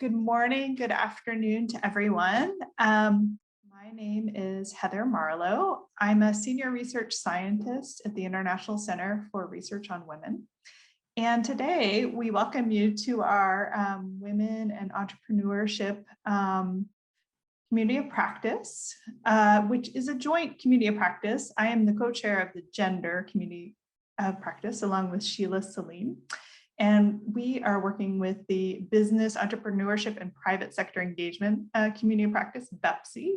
Good morning, good afternoon to everyone. My name is Heather Marlowe. I'm a senior research scientist at the International Center for Research on Women. And today we welcome you to our Women and Entrepreneurship Community of Practice, which is a joint community of practice. I am the co-chair of the Gender Community of Practice along with Sheila Salim. And we are working with the Business, Entrepreneurship, and Private Sector Engagement Community of Practice, BEPSE,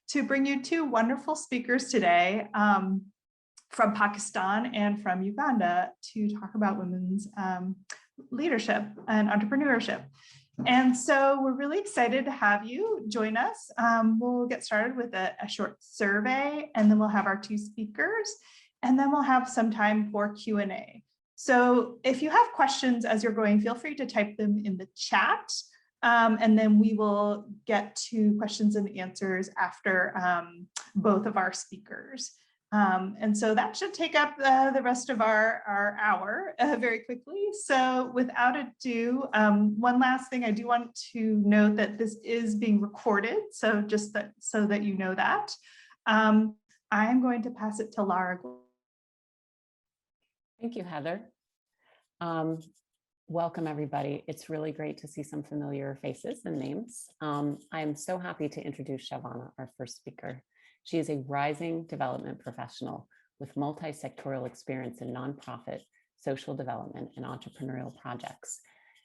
to bring you two wonderful speakers today from Pakistan and from Uganda to talk about women's leadership and entrepreneurship. And so we're really excited to have you join us. We'll get started with a short survey, and then we'll have our two speakers, and then we'll have some time for Q&A. So if you have questions as you're going, feel free to type them in the chat, and then we will get to questions and answers after both of our speakers. And so that should take up the rest of our hour very quickly. So without ado, one last thing, I do want to note that this is being recorded. So just that, so that you know that. I'm going to pass it to Lara. Thank you, Heather. Welcome, everybody. It's really great to see some familiar faces and names. I'm so happy to introduce Shavana, our first speaker. She is a rising development professional with multi-sectoral experience in nonprofit, social development, and entrepreneurial projects.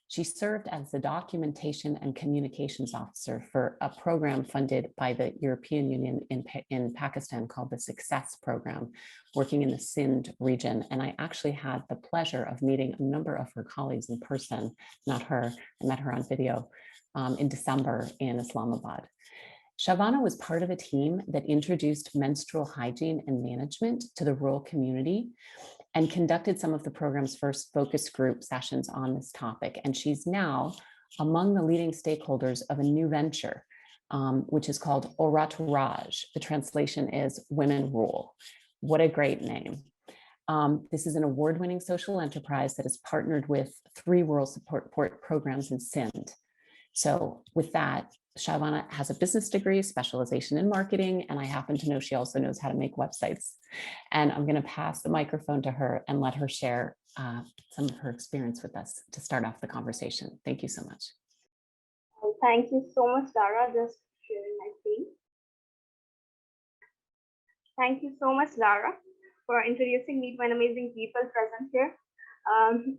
She served as the documentation and communications officer for a program funded by the European Union in Pakistan called the Success Program, working in the Sindh region. And I actually had the pleasure of meeting a number of her colleagues in person, not her, I met her on video in December in Islamabad. Shavana was part of a team that introduced menstrual hygiene and management to the rural community and conducted some of the program's first focus group sessions on this topic. And she's now among the leading stakeholders of a new venture, which is called Aurat Raj. The translation is Women Rule. What a great name. This is an award-winning social enterprise that has partnered with 3 rural support programs in Sindh. So with that, Shavana has a business degree, specialization in marketing, and I happen to know she also knows how to make websites. And I'm going to pass the microphone to her and let her share some of her experience with us to start off the conversation. Thank you so much. Thank you so much, Lara. Just sharing my screen. Thank you so much, Lara, for introducing me to an amazing people present here.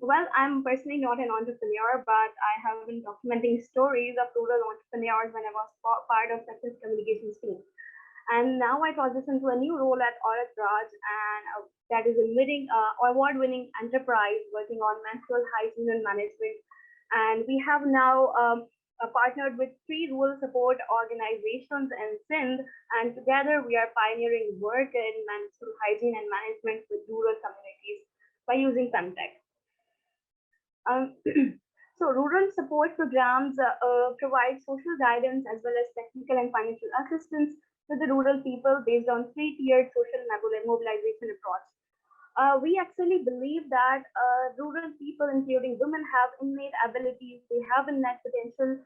Well, I'm personally not an entrepreneur, but I have been documenting stories of rural entrepreneurs when I was part of Success Communications team. And now I transition to a new role at Aurat Raj, and that is a award-winning enterprise working on menstrual hygiene and management. And we have now partnered with 3 rural support organizations in Sindh, and together we are pioneering work in menstrual hygiene and management with rural communities by using femtech. So rural support programs provide social guidance as well as technical and financial assistance to the rural people based on 3-tiered social mobilization approach. We actually believe that rural people, including women, have innate abilities, they have innate potential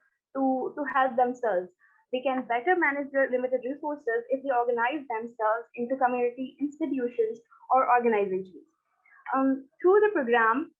to help themselves. They can better manage their limited resources if they organize themselves into community institutions or organizations. Through the program,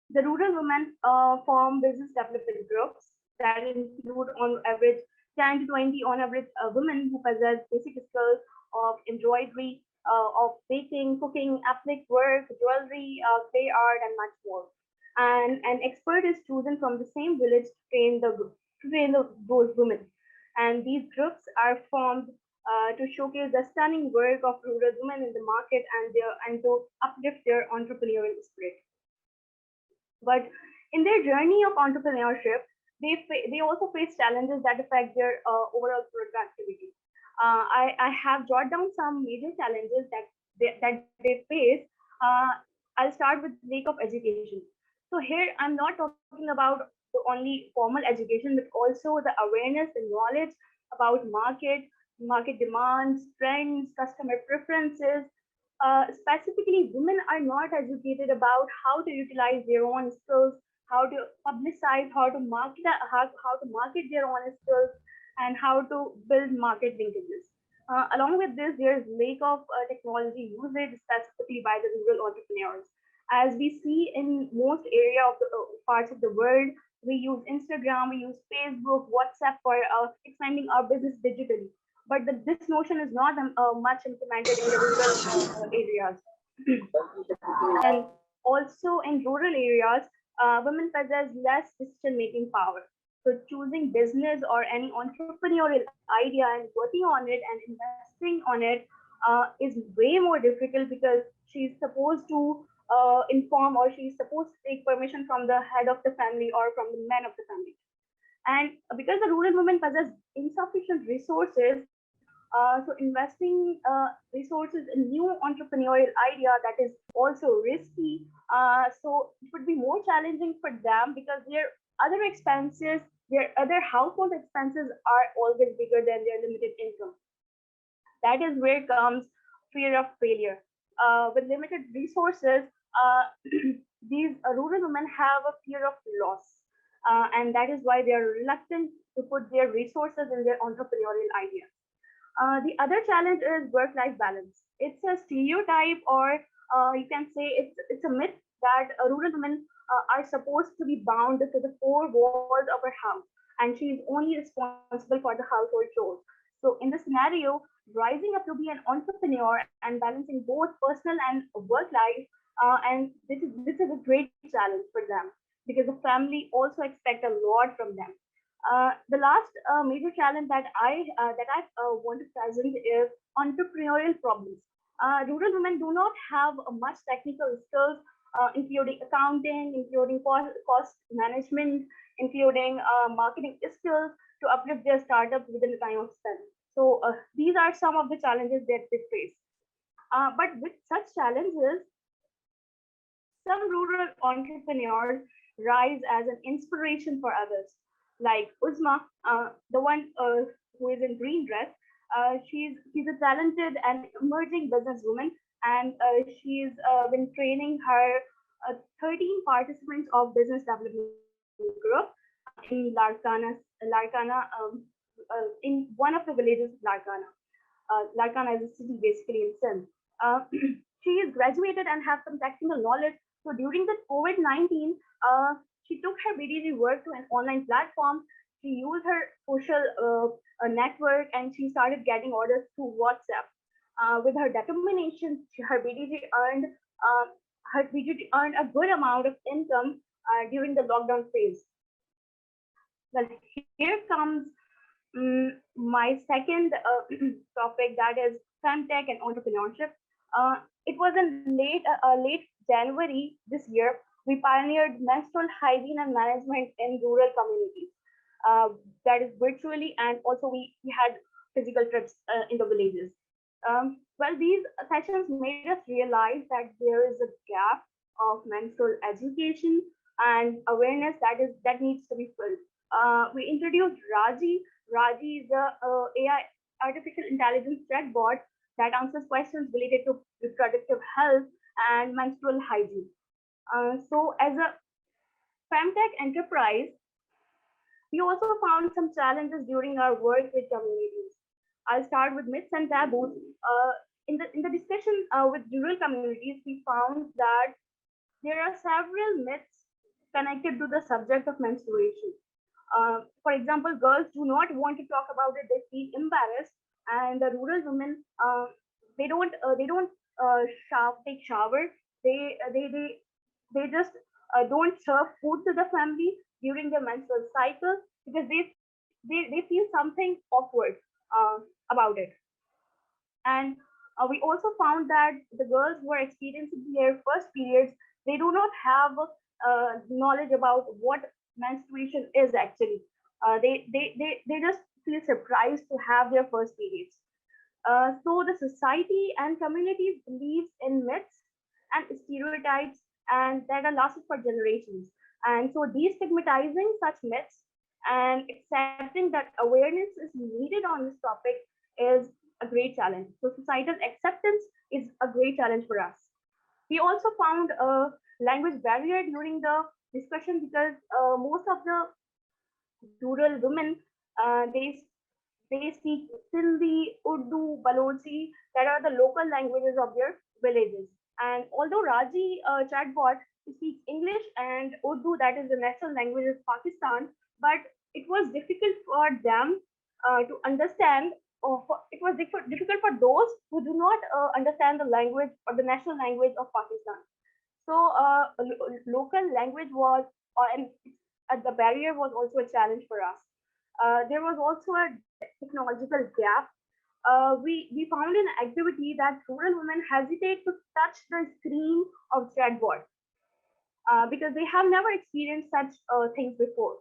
the rural women form business development groups that include on average 10 to 20 on average women who possess basic skills of embroidery, of baking, cooking, ethnic work, jewelry, clay art, and much more. And an expert is chosen from the same village to train those women. And these groups are formed to showcase the stunning work of rural women in the market and to uplift their entrepreneurial spirit. But in their journey of entrepreneurship, they also face challenges that affect their overall productivity. I have jotted down some major challenges that they face. I'll start with lack of education. So here I'm not talking about only formal education, but also the awareness and knowledge about market demands, trends, customer preferences. Specifically, women are not educated about how to utilize their own skills how to publicize, how to market, how to market their own skills, and how to build market linkages. Along with this, there is lack of technology usage, specifically by the rural entrepreneurs. As we see in most area of the parts of the world, we use Instagram, we use Facebook, WhatsApp for expanding our business digitally. But this notion is not much implemented in the rural areas. And also in rural areas, women possess less decision-making power. So choosing business or any entrepreneurial idea and working on it and investing on it is way more difficult, because she's supposed to inform, or she's supposed to take permission from the head of the family or from the man of the family. And because the rural women possess insufficient resources, so investing resources in new entrepreneurial idea, that is also risky. So it would be more challenging for them, because their other expenses, their other household expenses are always bigger than their limited income. That is where comes fear of failure. With limited resources, these rural women have a fear of loss. And that is why they are reluctant to put their resources in their entrepreneurial ideas. The other challenge is work-life balance. It's a stereotype, or you can say it's a myth that rural women are supposed to be bound to the four walls of her house, and she is only responsible for the household chores. So in this scenario, rising up to be an entrepreneur and balancing both personal and work life, and this is a great challenge for them, because the family also expect a lot from them. The last major challenge that I want to present is entrepreneurial problems. Rural women do not have much technical skills, including accounting, including cost management, including marketing skills to uplift their startups within the time of span. So these are some of the challenges that they face. But with such challenges, some rural entrepreneurs rise as an inspiration for others, like Uzma, the one who is in green dress. She's a talented and emerging businesswoman, and she's been training her 13 participants of business development group in Larkana, in one of the villages of Larkana. Larkana is a city basically in Sindh. She is graduated and has some technical knowledge. So during the COVID-19, she took her BDG work to an online platform. She used her social network, and she started getting orders through WhatsApp. With her determination, her BDG earned a good amount of income during the lockdown phase. Well, here comes my second topic, that is femtech and entrepreneurship. It was in late January this year, we pioneered menstrual hygiene and management in rural communities. That is virtually, and also we had physical trips in the villages. Well, these sessions made us realize that there is a gap of menstrual education and awareness that needs to be filled. We introduced Raji. Raji is a AI, artificial intelligence chatbot that answers questions related to reproductive health and menstrual hygiene. So as a femtech enterprise, we also found some challenges during our work with communities. I'll start with myths and taboos. In the discussion with rural communities, we found that there are several myths connected to the subject of menstruation. For example, girls do not want to talk about it; they feel embarrassed, and the rural women they don't take shower. They just don't serve food to the family during their menstrual cycle, because they feel something awkward about it. And we also found that the girls who are experiencing their first periods, they do not have knowledge about what menstruation is actually. They just feel surprised to have their first periods. So the society and communities believes in myths and stereotypes, and that are lasted for generations. And so destigmatizing such myths and accepting that awareness is needed on this topic is a great challenge. So societal acceptance is a great challenge for us. We also found language barrier during the discussion because most of the rural women they speak Sindhi, Urdu, Balochi, that are the local languages of their villages. And although Raji chatbot speaks English and Urdu, that is the national language of Pakistan, but it was difficult for them to understand. It was difficult for those who do not understand the language or the national language of Pakistan. So local language was, and the barrier was also a challenge for us. There was also a technological gap. We found an activity that rural women hesitate to touch the screen of chatbot because they have never experienced such things before,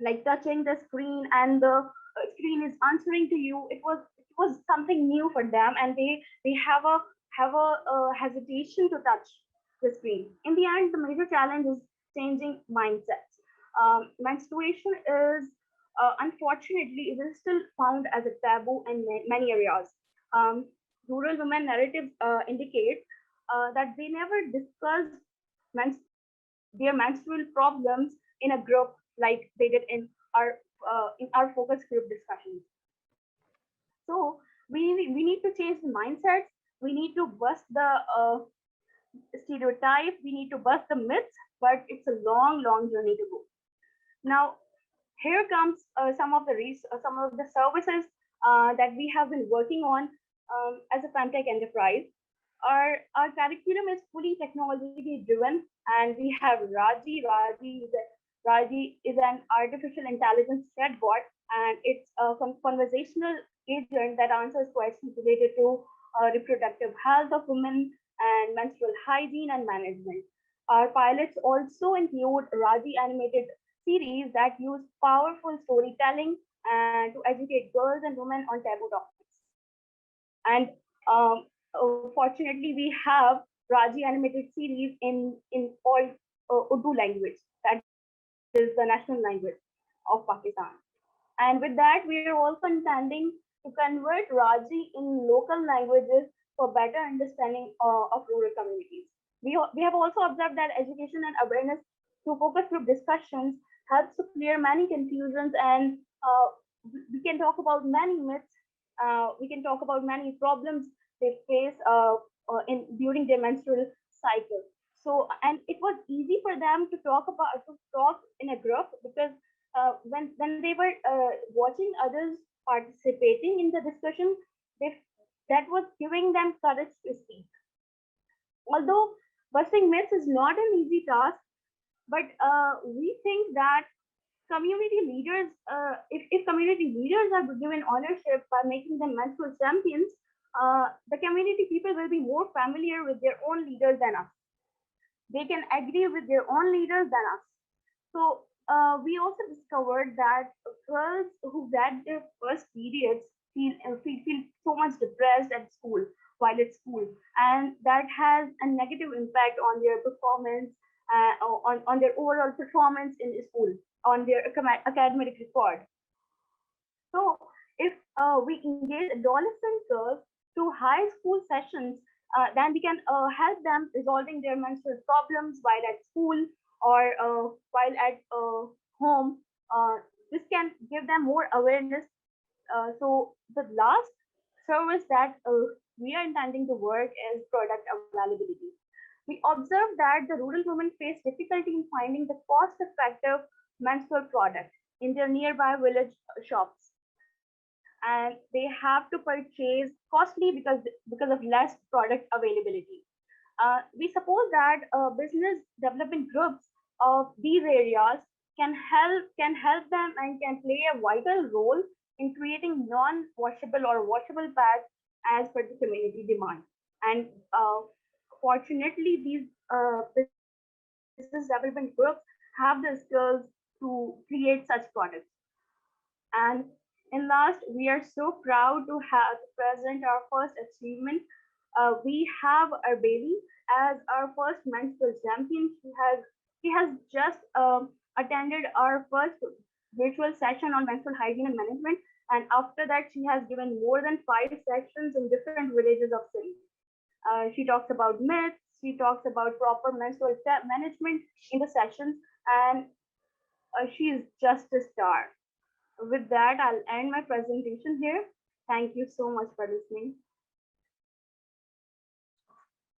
like touching the screen and the screen is answering to you. It was something new for them, and they have a hesitation to touch the screen. In the end, the major challenge is changing mindsets. Menstruation is unfortunately it is still found as a taboo in many areas. Rural women narratives indicate that they never discussed menstruation their menstrual problems in a group like they did our in our focus group discussions. So we need to change the mindsets. We need to bust the stereotype. We need to bust the myths, but it's a long journey to go. Now, here comes some of the services that we have been working on as a Femtech enterprise. Our curriculum is fully technology driven, and we have Raji. Raji is an artificial intelligence chatbot, and it's a conversational agent that answers questions related to reproductive health of women and menstrual hygiene and management. Our pilots also include Raji animated series that use powerful storytelling and to educate girls and women on taboo topics. And fortunately, we have Raji animated series in all Urdu language. That is the national language of Pakistan. And with that, we are also intending to convert Raji in local languages for better understanding of rural communities. We have also observed that education and awareness through focus group discussions helps to clear many confusions, and we can talk about many myths. We can talk about many problems they face in during their menstrual cycle. So, and it was easy for them to talk in a group because when they were watching others participating in the discussion, they, that was giving them courage to speak. Although busting myths is not an easy task, but we think that community leaders, if community leaders are given ownership by making them menstrual champions, the community people will be more familiar with their own leaders than us. They can agree with their own leaders than us. So we also discovered that girls who get their first periods feel so much depressed at school while at school, and that has a negative impact on their performance, on their overall performance in school, on their academic record. So if we engage adolescent girls through high school sessions, then we can help them resolving their menstrual problems while at school or while at home. This can give them more awareness. So the last service that we are intending to work is product availability. We observed that the rural women face difficulty in finding the cost-effective menstrual product in their nearby village shops, and they have to purchase costly because of less product availability. We suppose that business development groups of these areas can help them and can play a vital role in creating non-washable or washable pads as per the community demand. And fortunately, these business development groups have the skills to create such products. And in last, we are so proud to have to present our first achievement. We have our baby as our first menstrual champion. She has just attended our first virtual session on menstrual hygiene and management, and after that, she has given more than 5 sessions in different villages of Sindh. She talks about myths. She talks about proper menstrual management in the sessions, and she is just a star. With that, I'll end my presentation here. Thank you so much for listening.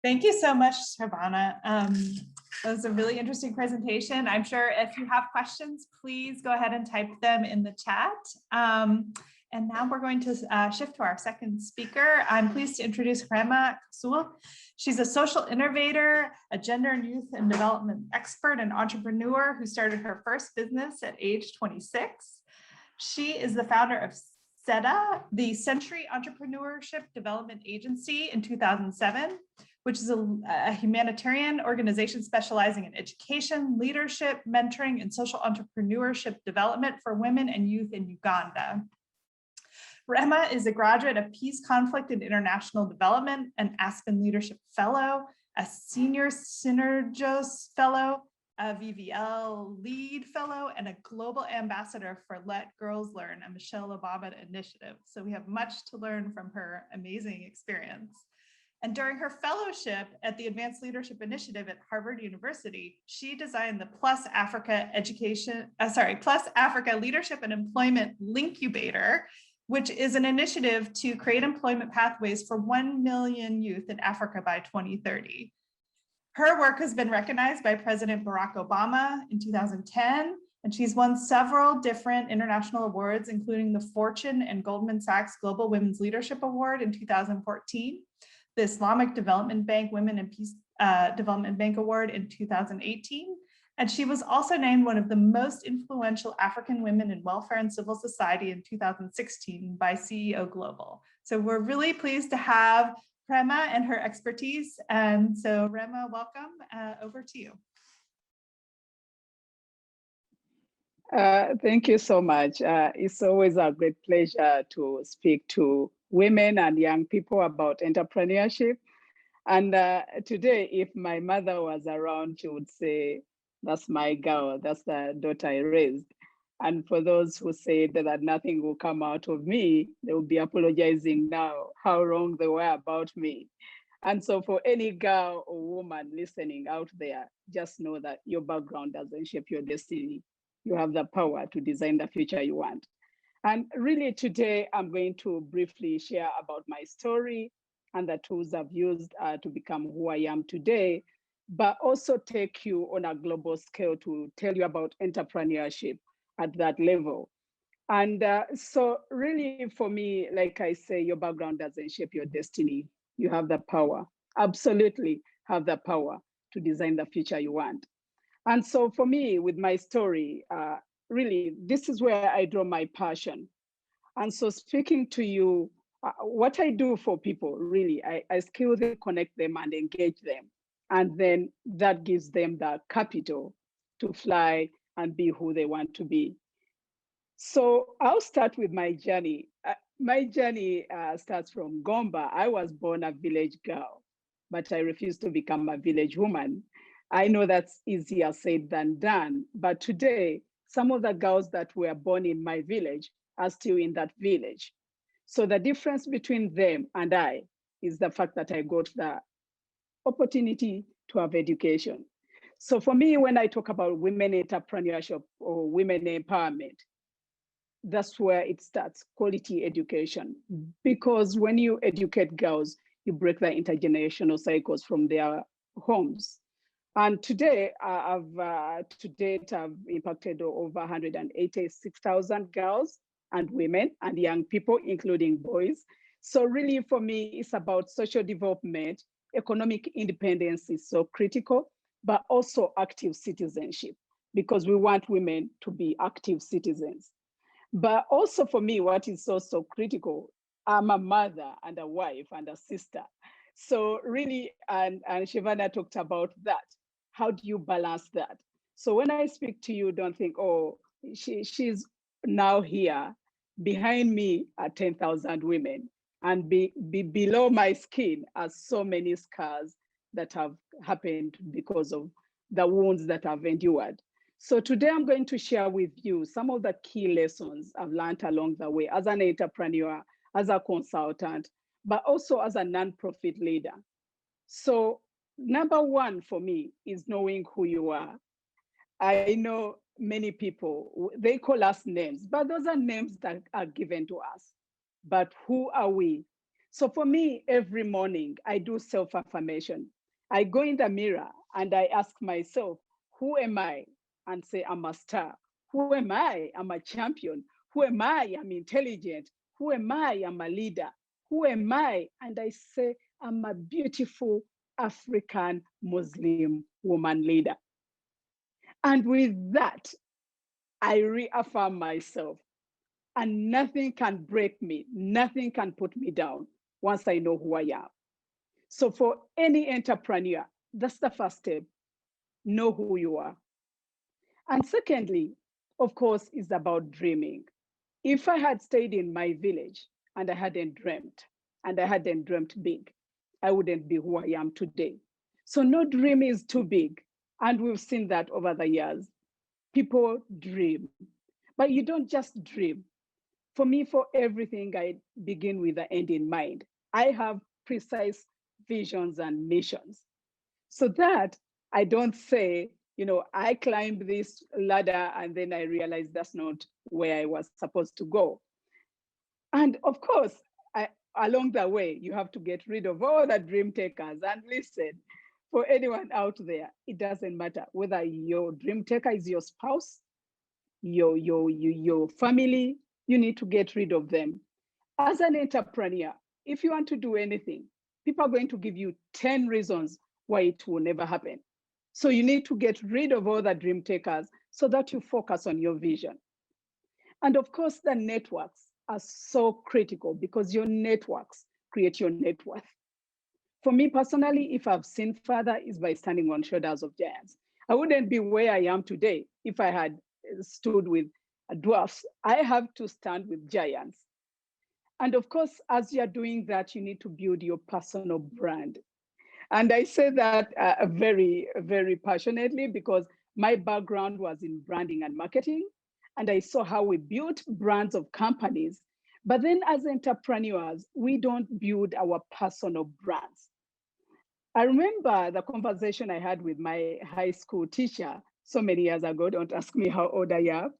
Thank you so much, Shavana. That was a really interesting presentation. I'm sure if you have questions, please go ahead and type them in the chat. And now we're going to shift to our second speaker. I'm pleased to introduce Prema. She's a social innovator, a gender and youth and development expert and entrepreneur who started her first business at age 26. She is the founder of SETA, the Century Entrepreneurship Development Agency, in 2007, which is a humanitarian organization specializing in education, leadership, mentoring, and social entrepreneurship development for women and youth in Uganda. Prema is a graduate of Peace, Conflict, and International Development, an Aspen Leadership Fellow, a Senior Synergos Fellow, a VVL Lead Fellow, and a Global Ambassador for Let Girls Learn, a Michelle Obama initiative. So we have much to learn from her amazing experience. And during her fellowship at the Advanced Leadership Initiative at Harvard University, she designed the Plus Africa Leadership and Employment Linkubator, which is an initiative to create employment pathways for 1 million youth in Africa by 2030. Her work has been recognized by President Barack Obama in 2010, and she's won several different international awards, including the Fortune and Goldman Sachs Global Women's Leadership Award in 2014, the Islamic Development Bank Women and Peace Development Bank Award in 2018. And she was also named one of the most influential African women in welfare and civil society in 2016 by CEO Global. So we're really pleased to have Prema and her expertise. And so Prema, welcome, over to you. Thank you so much. It's always a great pleasure to speak to women and young people about entrepreneurship. And today, if my mother was around, she would say, that's my girl, that's the daughter I raised. And for those who said that nothing will come out of me, they will be apologizing now how wrong they were about me. And so for any girl or woman listening out there, just know that your background doesn't shape your destiny. You have the power to design the future you want. And really today, I'm going to briefly share about my story and the tools I've used to become who I am today, but also take you on a global scale to tell you about entrepreneurship at that level. And so really for me, like I say, your background doesn't shape your destiny. You have the power, absolutely have the power to design the future you want. And so for me, with my story, really, this is where I draw my passion. And so speaking to you, what I do for people, really, I skill them, connect them, and engage them. And then that gives them the capital to fly and be who they want to be. So I'll start with my journey. My journey starts from Gomba. I was born a village girl, but I refused to become a village woman. I know that's easier said than done, but today, some of the girls that were born in my village are still in that village. So the difference between them and I is the fact that I got the opportunity to have education. So for me, when I talk about women entrepreneurship or women empowerment, that's where it starts, quality education. Because when you educate girls, you break the intergenerational cycles from their homes. And today, to date, I've impacted over 186,000 girls and women and young people, including boys. So really for me, it's about social development. Economic independence is so critical, but also active citizenship, because we want women to be active citizens. But also for me, what is so critical, I'm a mother and a wife and a sister. So really, and Shavana talked about that. How do you balance that? So when I speak to you, don't think, oh, she's now here. Behind me are 10,000 women, and below my skin are so many scars that have happened because of the wounds that I've endured. So today I'm going to share with you some of the key lessons I've learned along the way as an entrepreneur, as a consultant, but also as a nonprofit leader. So number one for me is knowing who you are. I know many people, they call us names, but those are names that are given to us. But who are we? So for me, every morning I do self-affirmation. I go in the mirror and I ask myself, who am I? And say, I'm a star. Who am I? I'm a champion. Who am I? I'm intelligent. Who am I? I'm a leader. Who am I? And I say, I'm a beautiful African Muslim woman leader. And with that, I reaffirm myself, and nothing can break me, nothing can put me down once I know who I am. So for any entrepreneur, that's the first step. Know who you are. And secondly, of course, is about dreaming. If I had stayed in my village and I hadn't dreamt big, I wouldn't be who I am today. So no dream is too big. And we've seen that over the years. People dream, but you don't just dream. For me, for everything, I begin with the end in mind. I have precise visions and missions, so that I don't say, I climbed this ladder and then I realized that's not where I was supposed to go. And of course, along the way, you have to get rid of all the dream takers. And listen, for anyone out there, it doesn't matter whether your dream taker is your spouse, your family, you need to get rid of them. As an entrepreneur, if you want to do anything, people are going to give you 10 reasons why it will never happen. So you need to get rid of all the dream takers so that you focus on your vision. And of course, the networks are so critical because your networks create your net worth. For me personally, if I've seen further, is by standing on shoulders of giants. I wouldn't be where I am today if I had stood with dwarfs. I have to stand with giants. And of course, as you're doing that, you need to build your personal brand. And I say that very, very passionately because my background was in branding and marketing. And I saw how we built brands of companies. But then as entrepreneurs, we don't build our personal brands. I remember the conversation I had with my high school teacher so many years ago. Don't ask me how old I am.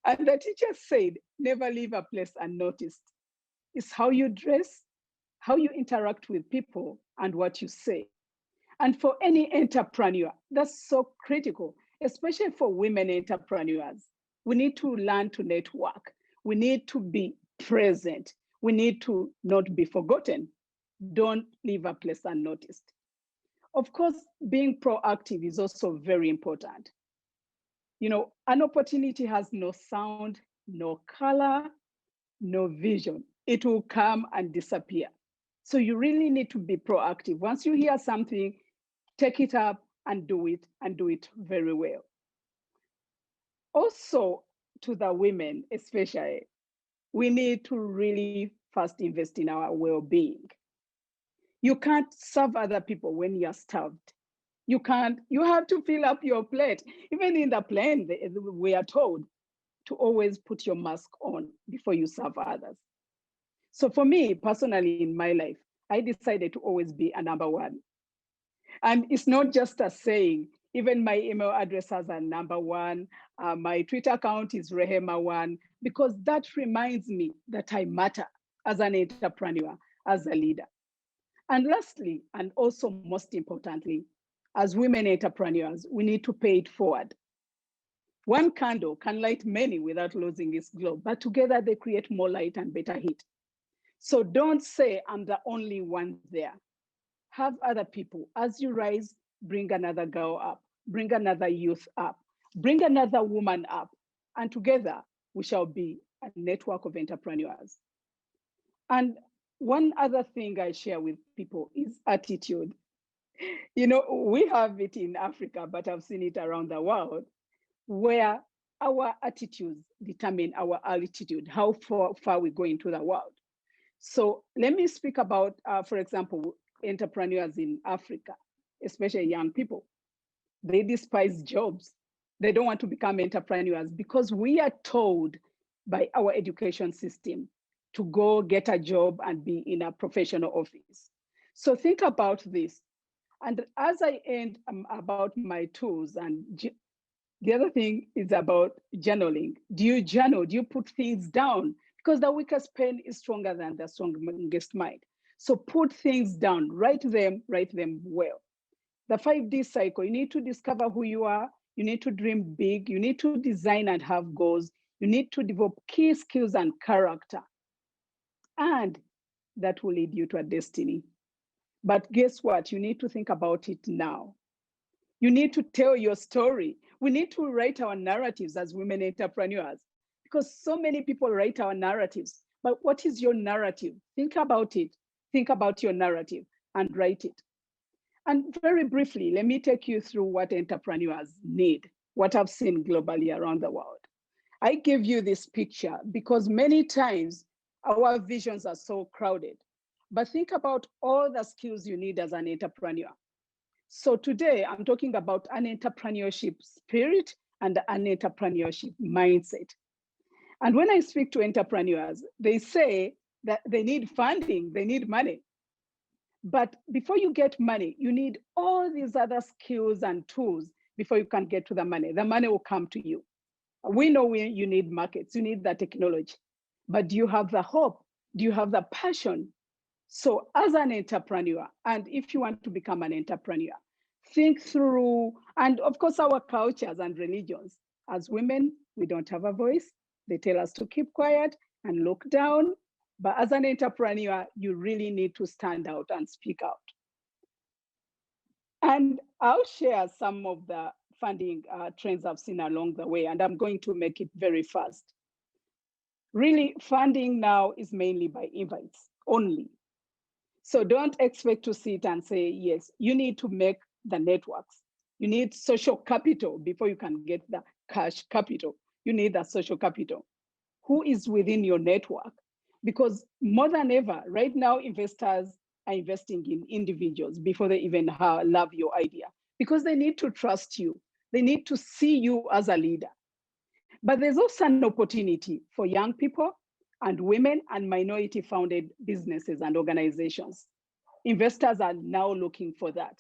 And the teacher said, never leave a place unnoticed. It's how you dress, how you interact with people, and what you say. And for any entrepreneur, that's so critical, especially for women entrepreneurs. We need to learn to network. We need to be present. We need to not be forgotten. Don't leave a place unnoticed. Of course, being proactive is also very important. An opportunity has no sound, no color, no vision. It will come and disappear. So you really need to be proactive. Once you hear something, take it up and do it very well. Also, to the women especially, we need to really first invest in our well-being. You can't serve other people when you're starved. You have to fill up your plate. Even in the plane, we are told to always put your mask on before you serve others. So for me, personally, in my life, I decided to always be a number one. And it's not just a saying. Even my email address has a number one. My Twitter account is Rehema1, because that reminds me that I matter as an entrepreneur, as a leader. And lastly, and also most importantly, as women entrepreneurs, we need to pay it forward. One candle can light many without losing its glow, but together they create more light and better heat. So don't say I'm the only one there. Have other people. As you rise, bring another girl up, bring another youth up, bring another woman up, and together we shall be a network of entrepreneurs. And one other thing I share with people is attitude. We have it in Africa, but I've seen it around the world, where our attitudes determine our altitude, how far we go into the world. So let me speak about, for example, entrepreneurs in Africa, especially young people. They despise jobs. They don't want to become entrepreneurs because we are told by our education system to go get a job and be in a professional office. So think about this. And as I end about my tools, and the other thing is about journaling. Do you journal? Do you put things down? Because the weakest pen is stronger than the strongest mind. So put things down, write them well. The 5D cycle, you need to discover who you are. You need to dream big. You need to design and have goals. You need to develop key skills and character. And that will lead you to a destiny. But guess what? You need to think about it now. You need to tell your story. We need to write our narratives as women entrepreneurs, because so many people write our narratives. But what is your narrative? Think about it. Think about your narrative and write it. And very briefly, let me take you through what entrepreneurs need, what I've seen globally around the world. I gave you this picture because many times our visions are so crowded. But think about all the skills you need as an entrepreneur. So today I'm talking about an entrepreneurship spirit and an entrepreneurship mindset. And when I speak to entrepreneurs, they say that they need funding, they need money. But before you get money, you need all these other skills and tools before you can get to the money. The money will come to you. We know you need markets, you need the technology, but do you have the hope? Do you have the passion? So as an entrepreneur, and if you want to become an entrepreneur, think through, and of course our cultures and religions. As women, we don't have a voice. They tell us to keep quiet and look down. But as an entrepreneur, you really need to stand out and speak out. And I'll share some of the funding trends I've seen along the way, and I'm going to make it very fast. Really, funding now is mainly by invites only. So don't expect to sit and say, yes, you need to make the networks. You need social capital before you can get the cash capital. You need the social capital. Who is within your network? Because more than ever, right now, investors are investing in individuals before they even love your idea, because they need to trust you. They need to see you as a leader. But there's also an opportunity for young people and women and minority-founded businesses and organizations. Investors are now looking for that.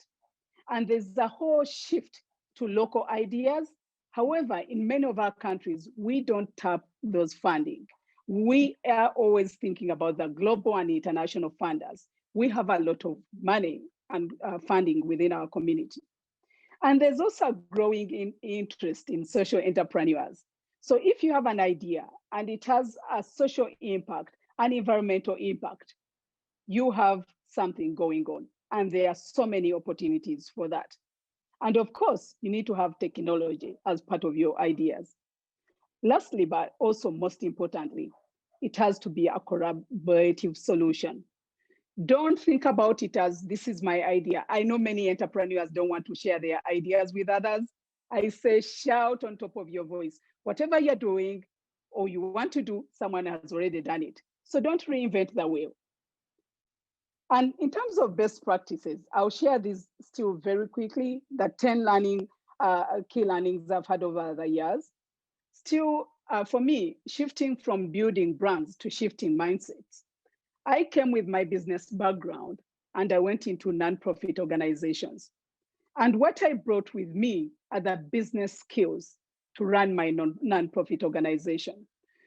And there's a whole shift to local ideas. However, in many of our countries, we don't tap those funding. We are always thinking about the global and international funders. We have a lot of money and funding within our community. And there's also a growing interest in social entrepreneurs. So if you have an idea and it has a social impact, an environmental impact, you have something going on. And there are so many opportunities for that. And of course, you need to have technology as part of your ideas. Lastly, but also most importantly, it has to be a collaborative solution. Don't think about it as this is my idea. I know many entrepreneurs don't want to share their ideas with others. I say shout on top of your voice. Whatever you're doing or you want to do, someone has already done it. So don't reinvent the wheel. And in terms of best practices, I'll share these still very quickly, the 10 key learnings I've had over the years. Still, for me, shifting from building brands to shifting mindsets. I came with my business background and I went into nonprofit organizations. And what I brought with me are the business skills to run my nonprofit organization.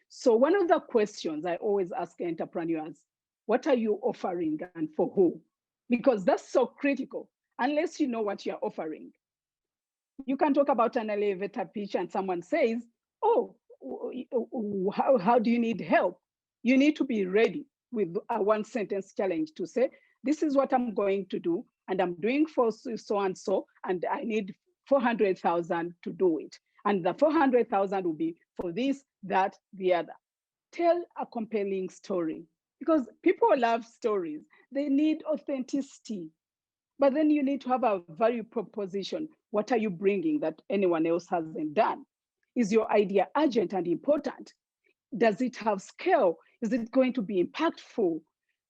So one of the questions I always ask entrepreneurs, what are you offering and for who? Because that's so critical. Unless you know what you're offering, you can talk about an elevator pitch and someone says, oh, how do you need help? You need to be ready with a one sentence challenge to say, this is what I'm going to do, and I'm doing for so and so, and I need 400,000 to do it. And the 400,000 will be for this, that, the other. Tell a compelling story, because people love stories. They need authenticity. But then you need to have a value proposition. What are you bringing that anyone else hasn't done? Is your idea urgent and important? Does it have scale? Is it going to be impactful?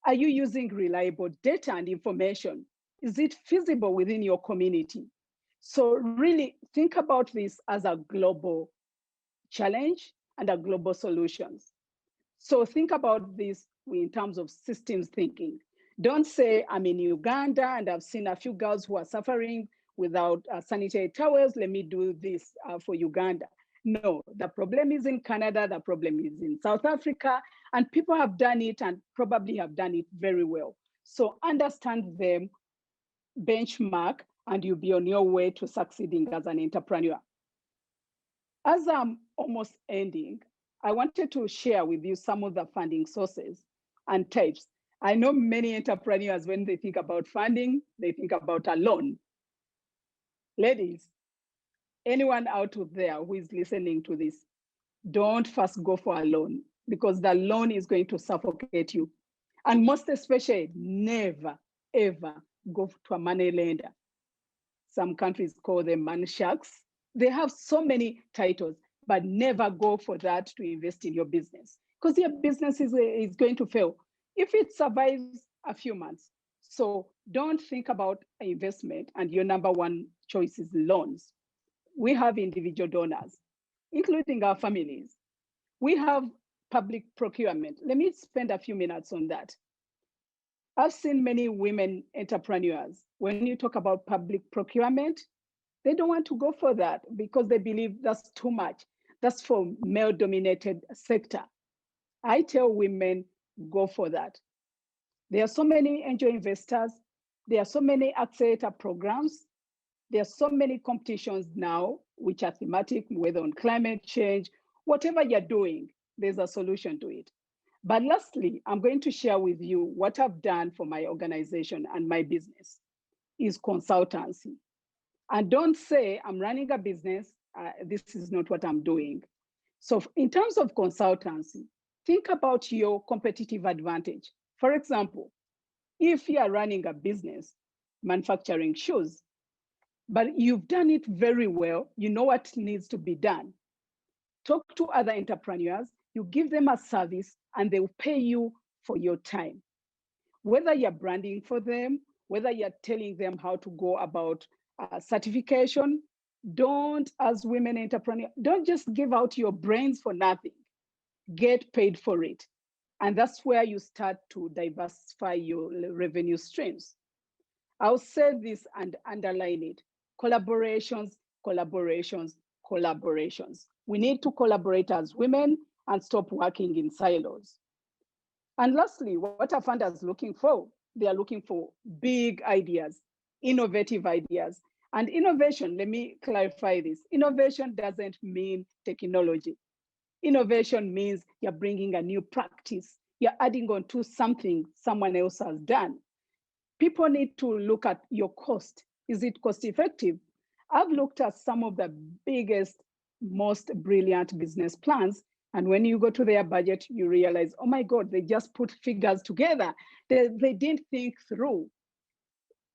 Are you using reliable data and information? Is it feasible within your community? So really think about this as a global challenge and a global solutions. So think about this in terms of systems thinking. Don't say, I'm in Uganda and I've seen a few girls who are suffering without sanitary towels. Let me do this for Uganda. No, the problem is in Canada, the problem is in South Africa, and people have done it and probably have done it very well. So understand them, benchmark, and you'll be on your way to succeeding as an entrepreneur. As I'm almost ending, I wanted to share with you some of the funding sources and types. I know many entrepreneurs, when they think about funding, they think about a loan. Ladies, anyone out there who is listening to this, don't first go for a loan, because the loan is going to suffocate you. And most especially, never, ever go to a money lender. Some countries call them money sharks. They have so many titles, but never go for that to invest in your business, because your business is going to fail if it survives a few months. So don't think about investment and your number one choice is loans. We have individual donors, including our families. We have public procurement. Let me spend a few minutes on that. I've seen many women entrepreneurs, when you talk about public procurement, they don't want to go for that because they believe that's too much. That's for male-dominated sector. I tell women, go for that. There are so many angel investors. There are so many accelerator programs. There are so many competitions now, which are thematic, whether on climate change, whatever you're doing, there's a solution to it. But lastly, I'm going to share with you what I've done for my organization and my business is consultancy. And don't say, I'm running a business, this is not what I'm doing. So in terms of consultancy, think about your competitive advantage. For example, if you are running a business, manufacturing shoes, but you've done it very well, you know what needs to be done. Talk to other entrepreneurs, you give them a service, and they will pay you for your time. Whether you're branding for them, whether you're telling them how to go about certification, don't, as women entrepreneurs, don't just give out your brains for nothing. Get paid for it. And that's where you start to diversify your revenue streams. I'll say this and underline it. Collaborations, collaborations, collaborations. We need to collaborate as women and stop working in silos. And lastly, what are funders looking for? They are looking for big ideas, innovative ideas. And innovation, let me clarify this. Innovation doesn't mean technology. Innovation means you're bringing a new practice. You're adding on to something someone else has done. People need to look at your cost. Is it cost effective? I've looked at some of the biggest, most brilliant business plans. And when you go to their budget, you realize, oh my God, they just put figures together. They didn't think through.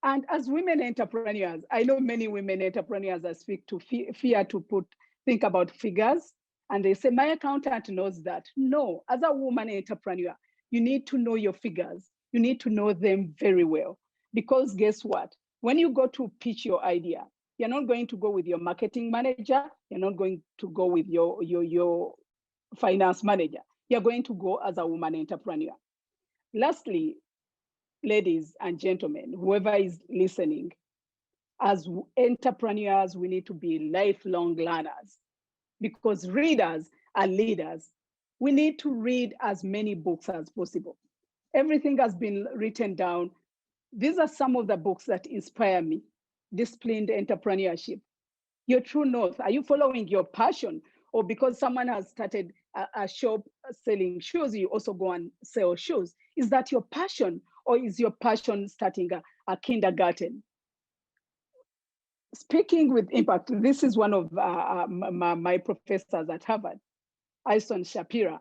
And as women entrepreneurs, I know many women entrepreneurs I speak to fear to think about figures. And they say, my accountant knows that. No, as a woman entrepreneur, you need to know your figures. You need to know them very well. Because guess what? When you go to pitch your idea, you're not going to go with your marketing manager. You're not going to go with your finance manager. You're going to go as a woman entrepreneur. Lastly, ladies and gentlemen, whoever is listening, as entrepreneurs, we need to be lifelong learners because readers are leaders. We need to read as many books as possible. Everything has been written down. These are some of the books that inspire me. Disciplined Entrepreneurship, Your True North. Are you following your passion? Or because someone has started a shop selling shoes, you also go and sell shoes. Is that your passion? Or is your passion starting a kindergarten? Speaking with Impact, this is one of my professors at Harvard, Alison Shapira.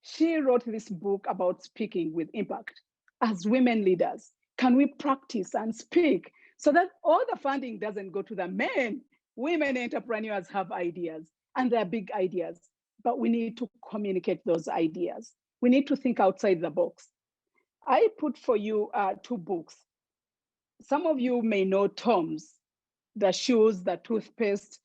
She wrote this book about speaking with impact. As women leaders, can we practice and speak so that all the funding doesn't go to the men? Women entrepreneurs have ideas and they're big ideas, but we need to communicate those ideas. We need to think outside the box. I put for you 2 books. Some of you may know Tom's, the shoes, the toothpaste.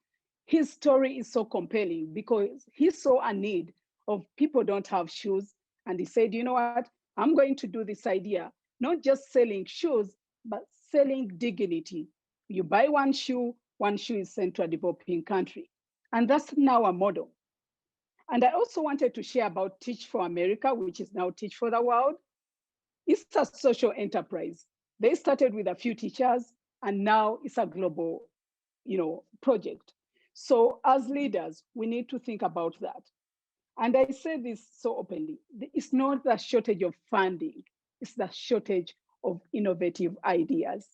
His story is so compelling because he saw a need of people don't have shoes. And he said, you know what? I'm going to do this idea not just selling shoes, but selling dignity. You buy one shoe is sent to a developing country. And that's now a model. And I also wanted to share about Teach for America, which is now Teach for the World. It's a social enterprise. They started with a few teachers, and now it's a global, project. So as leaders, we need to think about that. And I say this so openly, it's not the shortage of funding, it's the shortage of innovative ideas.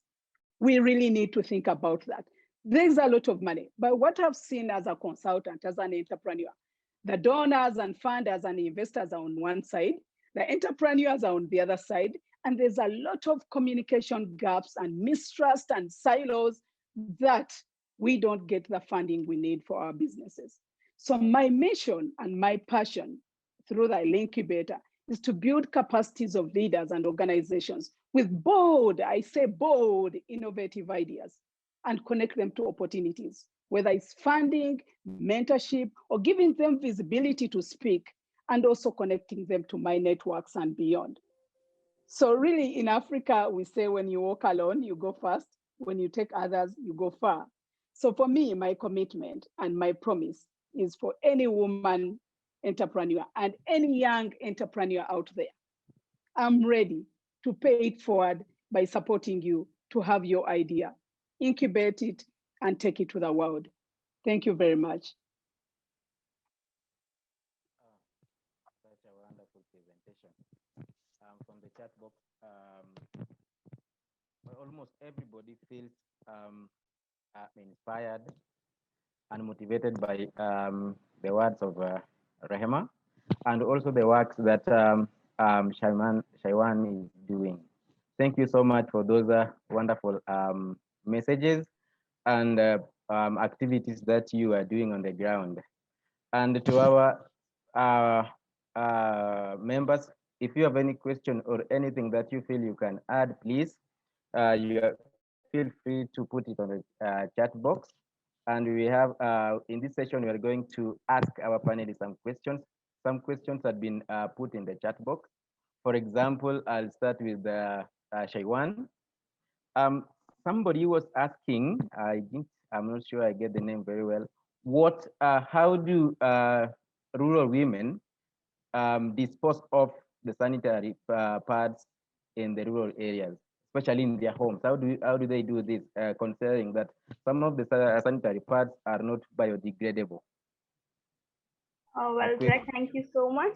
We really need to think about that. There's a lot of money, but what I've seen as a consultant, as an entrepreneur, the donors and funders and investors are on one side, the entrepreneurs are on the other side, and there's a lot of communication gaps and mistrust and silos that we don't get the funding we need for our businesses. So my mission and my passion through the incubator is to build capacities of leaders and organizations with bold, I say bold, innovative ideas and connect them to opportunities, whether it's funding, mentorship, or giving them visibility to speak, and also connecting them to my networks and beyond. So really in Africa, we say when you walk alone, you go fast. When you take others, you go far. So for me, my commitment and my promise is for any woman entrepreneur and any young entrepreneur out there, I'm ready to pay it forward by supporting you to have your idea, incubate it, and take it to the world. Thank you very much. Such a wonderful presentation. From the chat box, almost everybody feels inspired and motivated by the words of Rehema, and also the works that Shavana is doing. Thank you so much for those wonderful messages and activities that you are doing on the ground. And to our members, if you have any question or anything that you feel you can add, please, feel free to put it on the chat box. And we have, in this session, we are going to ask our panelists some questions. Some questions have been put in the chat box. For example, I'll start with Shaiwan. Somebody was asking, I'm not sure I get the name very well. How do rural women dispose of the sanitary pads in the rural areas, especially in their homes? How do they do this, considering that some of the sanitary pads are not biodegradable? Well, Jack, thank you so much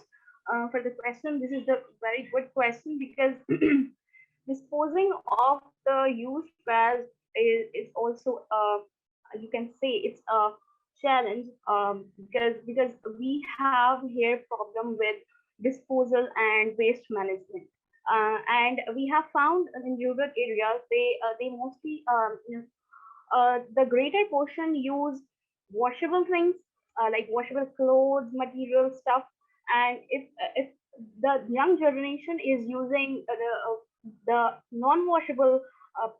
for the question. This is a very good question because disposing of the used pads is also, you can say it's a challenge because we have here problem with disposal and waste management. And we have found in rural areas, they mostly, the greater portion use washable things, like washable clothes, material stuff. And if the young generation is using the non-washable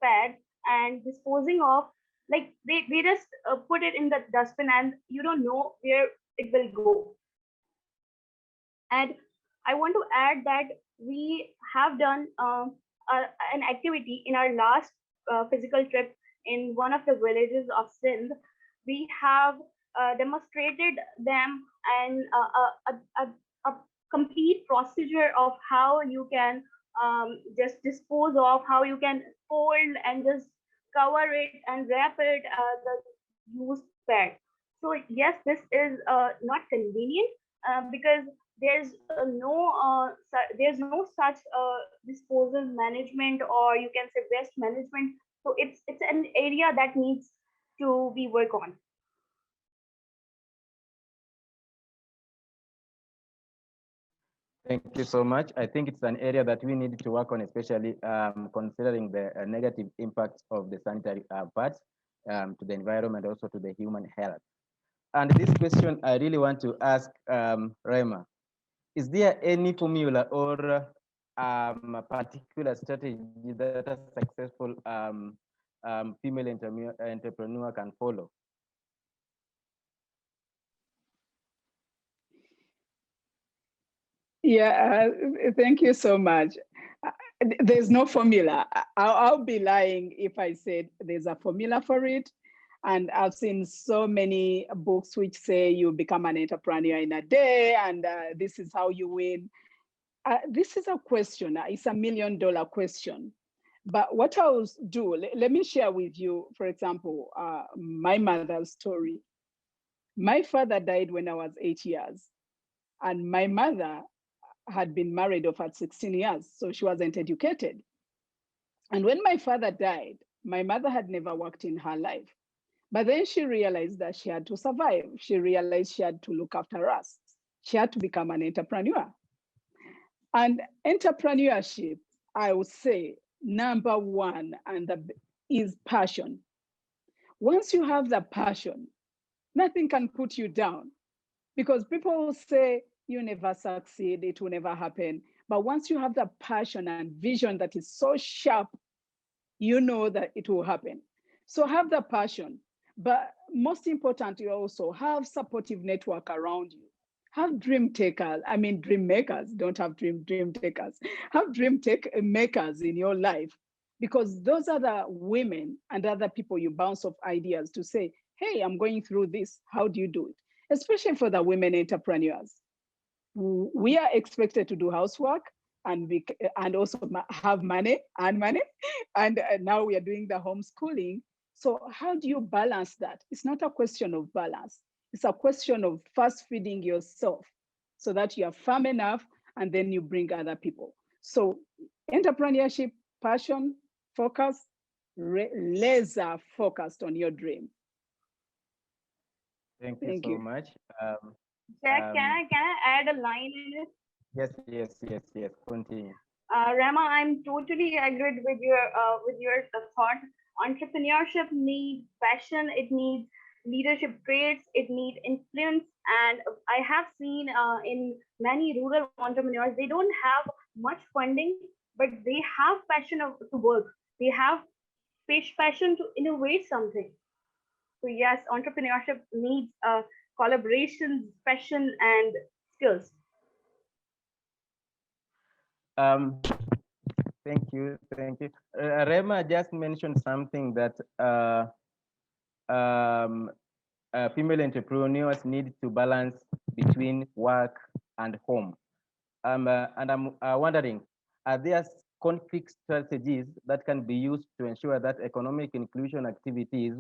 pads and disposing of, like they just put it in the dustbin and you don't know where it will go. And I want to add that we have done an activity in our last physical trip in one of the villages of Sindh. We have demonstrated them and a complete procedure of how you can just dispose of, how you can fold and just cover it and wrap it, the used pad. So yes, this is not convenient because there's no such disposal management, or you can say waste management. So it's an area that needs to be worked on. Thank you so much. I think it's an area that we need to work on, especially considering the negative impacts of the sanitary pads to the environment, also to the human health. And this question I really want to ask Prema. Is there any formula or a particular strategy that a successful female entrepreneur can follow? Yeah, thank you so much. There's no formula. I'll be lying if I said there's a formula for it. And I've seen so many books which say you become an entrepreneur in a day, and this is how you win. This is a question. It's $1 million question. But what I'll do, let me share with you, for example, my mother's story. My father died when I was 8 years, and my mother had been married off at 16 years, so she wasn't educated. And when my father died, my mother had never worked in her life. But then she realized that she had to survive. She realized she had to look after us. She had to become an entrepreneur. And entrepreneurship, I would say, number one, is passion. Once you have the passion, nothing can put you down, because people will say, you never succeed, it will never happen. But once you have the passion and vision that is so sharp, you know that it will happen. So have the passion, but most importantly also have supportive network around you. Have dream takers, dream makers, don't have dream takers. Have dream makers in your life, because those are the women and other people you bounce off ideas to say, hey, I'm going through this, how do you do it? Especially for the women entrepreneurs. We are expected to do housework and also have money, and now we are doing the homeschooling. So how do you balance that? It's not a question of balance. It's a question of first feeding yourself so that you are firm enough, and then you bring other people. So entrepreneurship, passion, focus, laser focused on your dream. Thank you so much. Jack, can I add a line in it? Yes. Continue. Rema, I'm totally agreed with your thought. Entrepreneurship needs passion. It needs leadership traits. It needs influence. And I have seen in many rural entrepreneurs, they don't have much funding, but they have passion to work. They have passion to innovate something. So yes, entrepreneurship needs collaboration, passion, and skills. Thank you. Rema just mentioned something that female entrepreneurs need to balance between work and home. And I'm wondering, are there conflict strategies that can be used to ensure that economic inclusion activities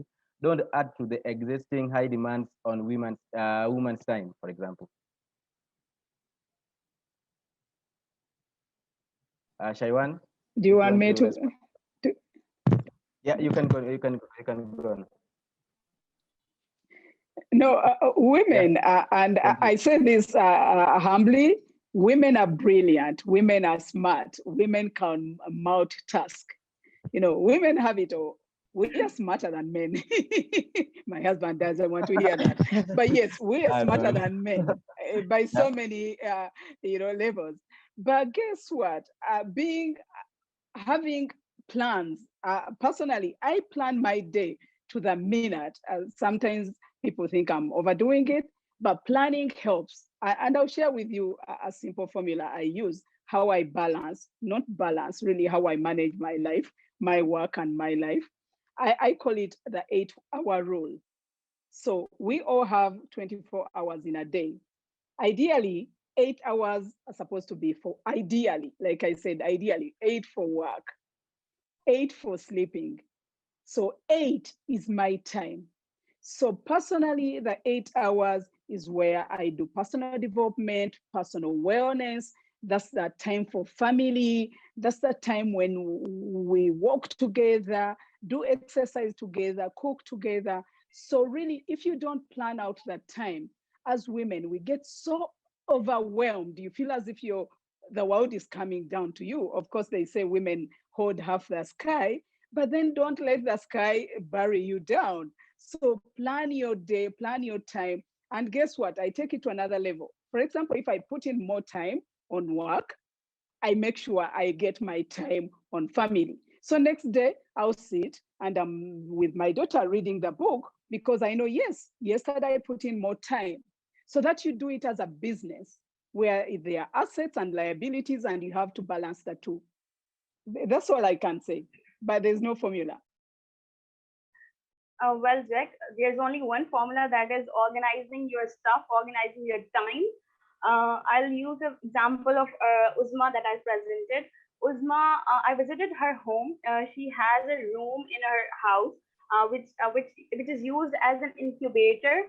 don't add to the existing high demands on women's time, for example? Shaiwan? Do you want me to? Yeah, you can go on. No, women, and I say this humbly, women are brilliant, women are smart, women can multitask. Women have it all. We are smarter than men. My husband doesn't want to hear that. But yes, we are smarter than men by so many levels. But guess what? Having plans, personally, I plan my day to the minute. Sometimes people think I'm overdoing it, but planning helps. And I'll share with you a simple formula I use, how I balance, not balance, really how I manage my life, my work and my life. I call it the 8-hour rule. So we all have 24 hours in a day. Ideally, 8 hours are supposed to be for, ideally, like I said, ideally, 8 for work, 8 for sleeping. So 8 is my time. So personally, the 8 hours is where I do personal development, personal wellness. That's the time for family. That's the time when we walk together, do exercise together, cook together. So really, if you don't plan out that time, as women, we get so overwhelmed. You feel as if the world is coming down to you. Of course, they say women hold half the sky, but then don't let the sky bury you down. So plan your day, plan your time. And guess what? I take it to another level. For example, if I put in more time on work, I make sure I get my time on family. So next day, I'll sit and I'm with my daughter reading the book, because I know, yes, yesterday I put in more time. So that you do it as a business where there are assets and liabilities and you have to balance the two. That's all I can say, but there's no formula. Well, Jack, there's only one formula, that is organizing your stuff, organizing your time. I'll use an example of Uzma that I presented. Uzma, I visited her home. She has a room in her house, which is used as an incubator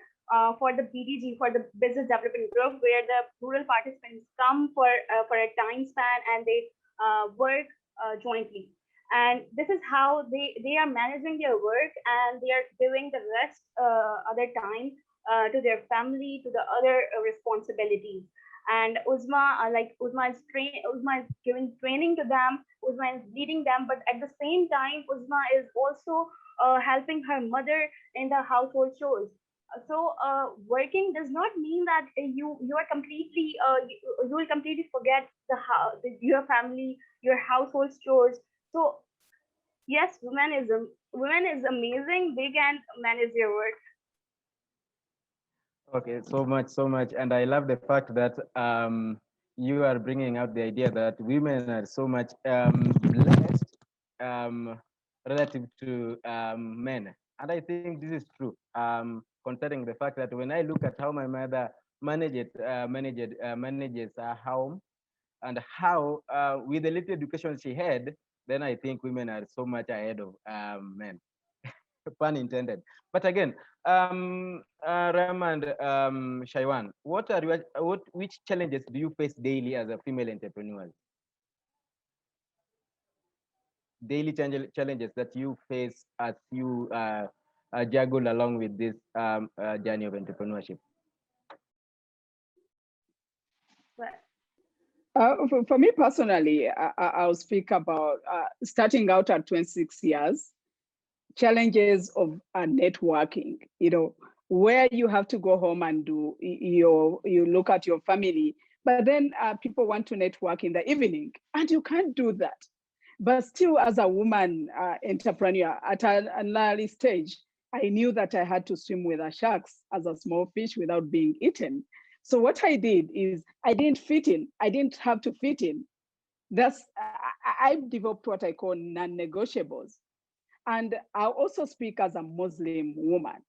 for the BDG, for the business development group, where the rural participants come for a time span and they work jointly. And this is how they are managing their work, and they are giving the rest other time to their family, to the other responsibilities. And Uzma, Uzma is giving training to them. Uzma is leading them, but at the same time, Uzma is also helping her mother in the household chores. So working does not mean that you are completely you will completely forget your family, your household chores. So yes, women is amazing. They can manage their work. Okay, so much. And I love the fact that you are bringing out the idea that women are so much blessed relative to men. And I think this is true, considering the fact that when I look at how my mother manages her home, and how with the little education she had, then I think women are so much ahead of men. Pun intended. But again, Ram and Shaiwan, which challenges do you face daily as a female entrepreneur? Daily challenges that you face as you juggle along with this journey of entrepreneurship? For me personally, I'll speak about starting out at 26 years, challenges of networking, where you have to go home and you look at your family, but then people want to network in the evening and you can't do that. But still, as a woman entrepreneur at an early stage, I knew that I had to swim with the sharks as a small fish without being eaten. So what I did is I didn't fit in. I didn't have to fit in. I've developed what I call non-negotiables. And I also speak as a Muslim woman.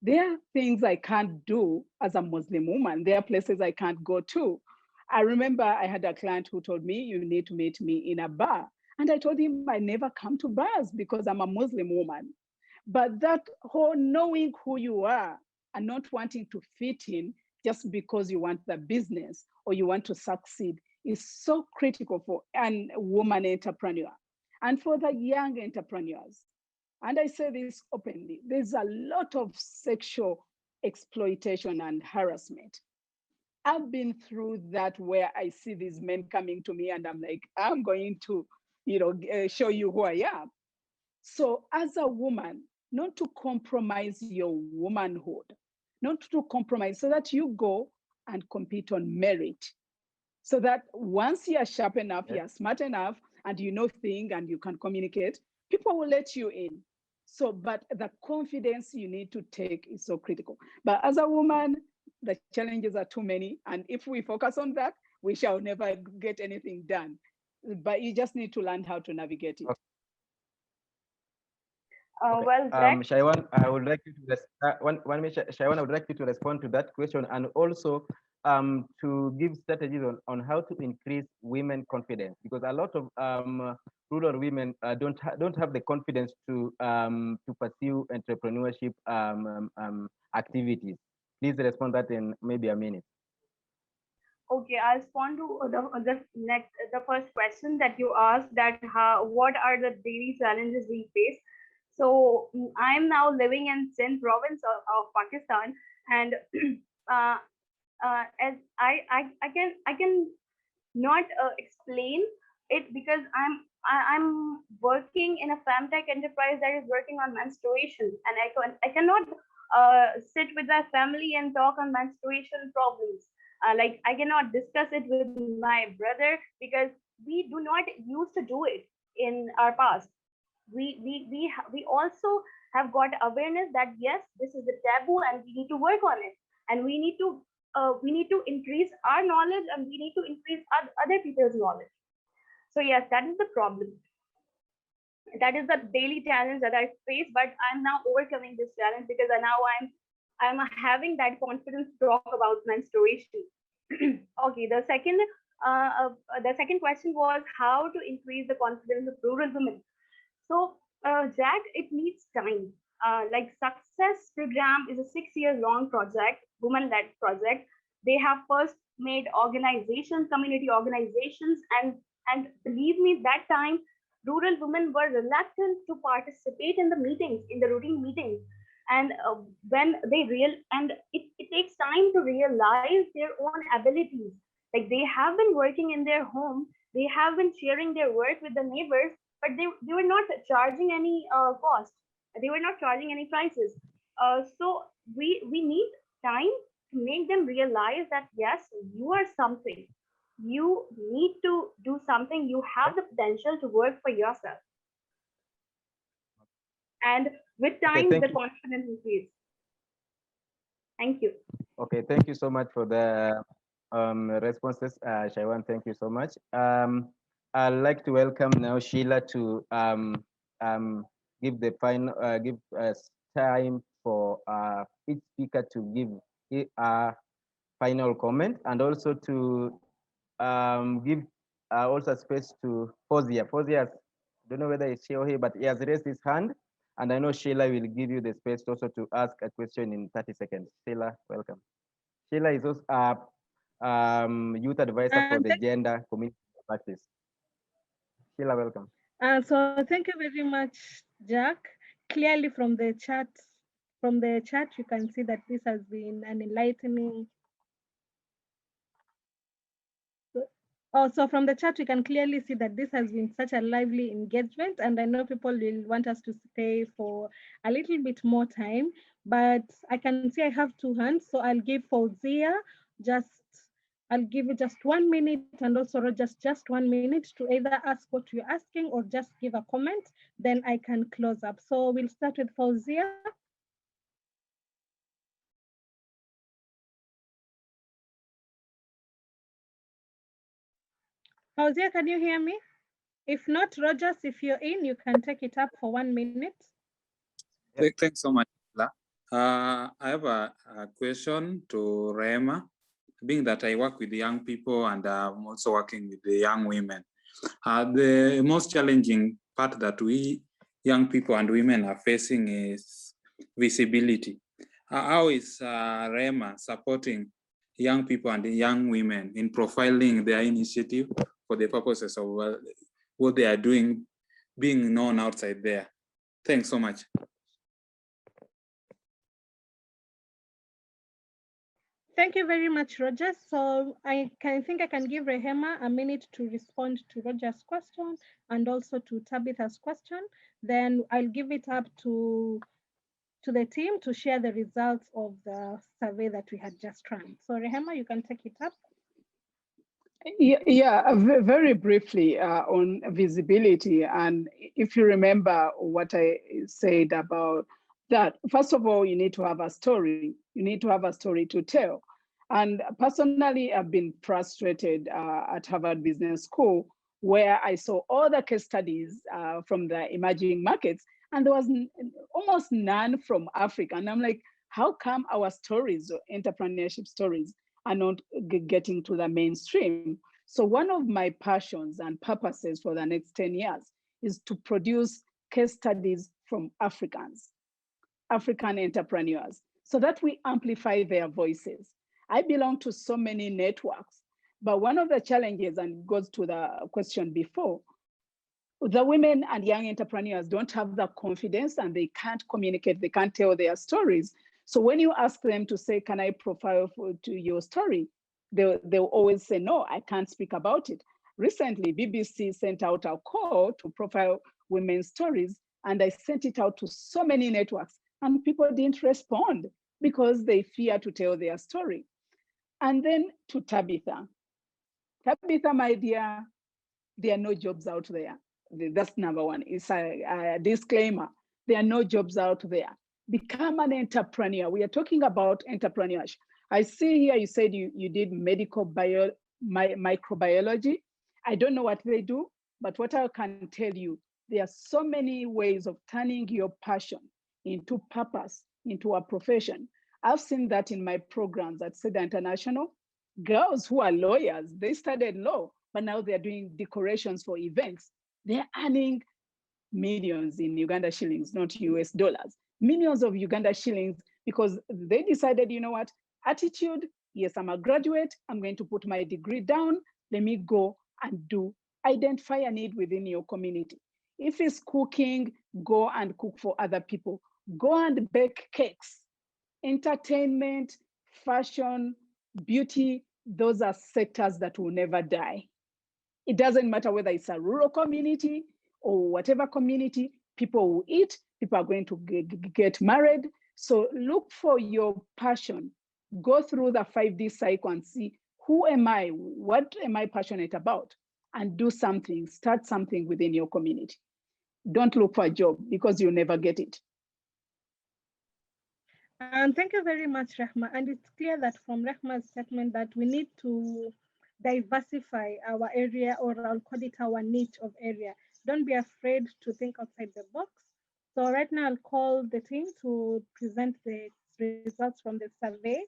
There are things I can't do as a Muslim woman. There are places I can't go to. I remember I had a client who told me, you need to meet me in a bar. And I told him I never come to bars because I'm a Muslim woman. But that whole knowing who you are and not wanting to fit in just because you want the business or you want to succeed is so critical for a woman entrepreneur and for the young entrepreneurs. And I say this openly, there's a lot of sexual exploitation and harassment. I've been through that where I see these men coming to me and I'm like, I'm going to, show you who I am. So as a woman, not to compromise your womanhood, not to compromise, so that you go and compete on merit. So that once you're sharp enough, you're smart enough, and you know things and you can communicate, people will let you in. So, but the confidence you need to take is so critical. But as a woman, the challenges are too many. And if we focus on that, we shall never get anything done. But you just need to learn how to navigate it. Okay. Well, Jack, Shaiwan, I would like you to Shaiwan, I would like you to respond to that question, and also to give strategies on how to increase women confidence, because a lot of rural women don't have the confidence to pursue entrepreneurship activities. Please respond that in maybe a minute. Okay, I'll respond to the first question that you asked, that what are the daily challenges we face. So I'm now living in Sindh province of Pakistan, and as I can not explain it because I'm working in a femtech enterprise that is working on menstruation, and I cannot sit with my family and talk on menstruation problems. Like I cannot discuss it with my brother because we do not used to do it in our past. We also have got awareness that yes, this is a taboo and we need to work on it, and we need to increase our knowledge, and we need to increase other people's knowledge. So yes, that is the problem. That is the daily challenge that I face, but I'm now overcoming this challenge because I'm having that confidence to talk about menstruation. Okay, the second question was how to increase the confidence of rural women. So, Jack, it needs time. Like Success Program is a 6 year long project, woman-led project. They have first made organizations, community organizations, and believe me, that time rural women were reluctant to participate in the meetings, in the routine meetings. And when they it takes time to realize their own abilities. Like they have been working in their home, they have been sharing their work with the neighbors, but they were not charging any cost. They were not charging any prices. So we need time to make them realize that yes, you are something. You need to do something. You have the potential to work for yourself. And with Okay, time, thank the you. confidence increases. Thank you. Okay, thank you so much for the responses, Shaiwan. Thank you so much. I'd like to welcome now Sheila to give the final give us time for each speaker to give a final comment, and also to give also space to Fozia. Fozia, I don't know whether it's here or here, but he has raised his hand. And I know Sheila will give you the space also to ask a question in 30 seconds. Sheila, welcome. Sheila is also youth advisor for the gender community practice. Sheila, welcome. So thank you very much, Jack. Clearly from the chat, you can see that this has been an enlightening. So from the chat, we can clearly see that this has been such a lively engagement, and I know people will want us to stay for a little bit more time, but I can see I have two hands, so I'll give Fauzia I'll give you just 1 minute, and also Rogers just 1 minute to either ask what you're asking or just give a comment, then I can close up. So we'll start with Fauzia. Fauzia, can you hear me? If not, Rogers, if you're in, you can take it up for 1 minute. Thanks so much. I have a question to Prema, being that I work with young people and I'm also working with the young women. The most challenging part that we young people and women are facing is visibility. How is Prema supporting young people and young women in profiling their initiative for the purposes of what they are doing, being known outside there? Thanks so much. Thank you very much, Rogers. So I think I can give Rehema a minute to respond to Rogers' question and also to Tabitha's question. Then I'll give it up to the team to share the results of the survey that we had just run. So Rehema, you can take it up. Yeah, very briefly on visibility. And if you remember what I said about that, first of all, you need to have a story. You need to have a story to tell. And personally, I've been frustrated at Harvard Business School, where I saw all the case studies from the emerging markets, and there was almost none from Africa. And I'm like, how come our stories, entrepreneurship stories, are not getting to the mainstream? So one of my passions and purposes for the next 10 years is to produce case studies from African entrepreneurs, so that we amplify their voices. I belong to so many networks, but one of the challenges, and goes to the question before, the women and young entrepreneurs don't have the confidence and they can't communicate, they can't tell their stories. So when you ask them to say, can I profile to your story? They'll always say, no, I can't speak about it. Recently, BBC sent out a call to profile women's stories, and I sent it out to so many networks, and people didn't respond because they fear to tell their story. And then to Tabitha. Tabitha, my dear, there are no jobs out there. That's number one. It's a disclaimer. There are no jobs out there. Become an entrepreneur. We are talking about entrepreneurship. I see here you said you did medical microbiology. I don't know what they do, but what I can tell you, There are so many ways of turning your passion into purpose, into a profession. I've seen that in my programs at CEDA International. Girls who are lawyers, they studied law, but now they're doing decorations for events. They're earning millions in Uganda shillings, not US dollars, millions of Uganda shillings, because they decided, you know what, attitude, yes, I'm a graduate, I'm going to put my degree down, let me go and do, identify a need within your community. If it's cooking, go and cook for other people. Go and bake cakes. Entertainment, fashion, beauty, those are sectors that will never die. It doesn't matter whether it's a rural community or whatever community, people will eat, people are going to get married. So look for your passion. Go through the 5D cycle and see, who am I? What am I passionate about? And do something, start something within your community. Don't look for a job because you'll never get it. Thank you very much, Rehma. And it's clear that from Rehma's statement that we need to diversify our area, or I'll call it our niche of area. Don't be afraid to think outside the box. So right now I'll call the team to present the results from the survey.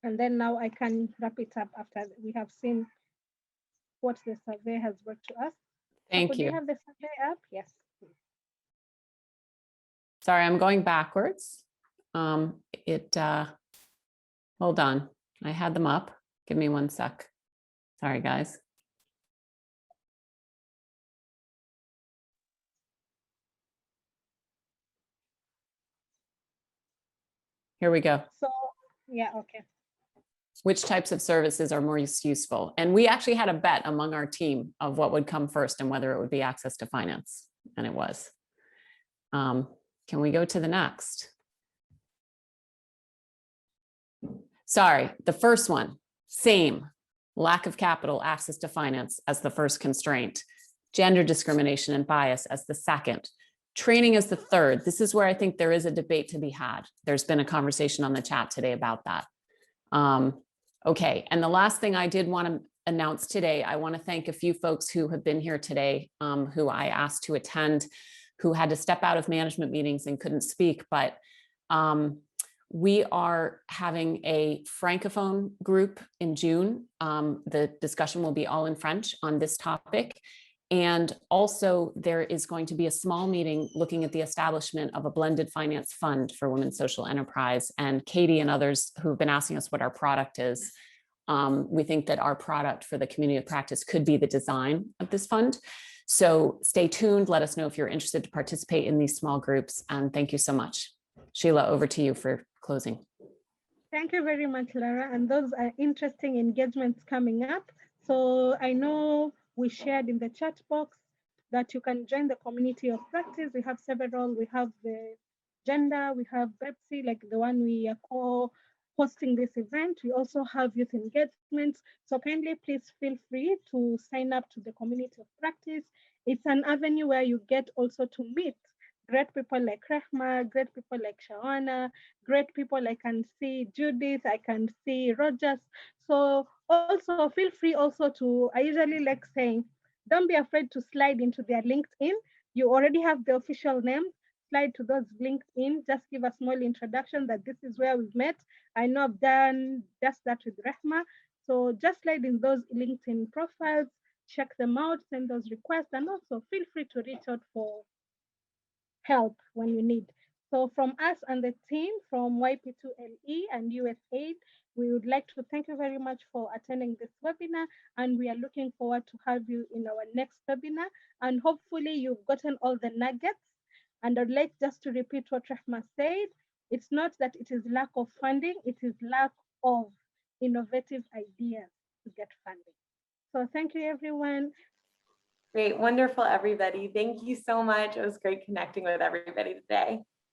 And then now I can wrap it up after we have seen what the survey has brought to us. Thank Could you. we have the survey up? Yes. Sorry, I'm going backwards. Hold on. I had them up. Give me one sec. Sorry, guys. Here we go. So, yeah, okay. Which types of services are most useful? And we actually had a bet among our team of what would come first and whether it would be access to finance. And it was. Can we go to the next? Sorry, the first one, same. Lack of capital, access to finance as the first constraint. Gender discrimination and bias as the second. Training as the third. This is where I think there is a debate to be had. There's been a conversation on the chat today about that. Okay, and the last thing I did want to announce today, I want to thank a few folks who have been here today, who I asked to attend, who had to step out of management meetings and couldn't speak, but we are having a Francophone group in June. The discussion will be all in French on this topic. And also there is going to be a small meeting looking at the establishment of a blended finance fund for women's social enterprise. And Katie and others who've been asking us what our product is, we think that our product for the community of practice could be the design of this fund. So stay tuned. Let us know if you're interested to participate in these small groups. And thank you so much. Sheila, over to you for closing. Thank you very much, Lara. And those are interesting engagements coming up. So I know we shared in the chat box that you can join the community of practice. We have several. We have the gender, we have BEPSE, like the one we are co-hosting this event. We also have youth engagements. So kindly please feel free to sign up to the community of practice. It's an avenue where you get also to meet great people like Rehma, great people like Shavana, great people I can see Judith, I can see Rogers. So also feel free also to, I usually like saying, don't be afraid to slide into their LinkedIn. You already have the official name, slide to those LinkedIn, just give a small introduction that this is where we've met. I know I've done just that with Rehma. So just slide in those LinkedIn profiles, check them out, send those requests, and also feel free to reach out for help when you need. So from us and the team from YP2LE and USAID, we would like to thank you very much for attending this webinar, and we are looking forward to have you in our next webinar. And hopefully you've gotten all the nuggets. And I'd like just to repeat what Rehma said. It's not that it is lack of funding, it is lack of innovative ideas to get funding. So thank you, everyone. Great, wonderful, everybody. Thank you so much. It was great connecting with everybody today.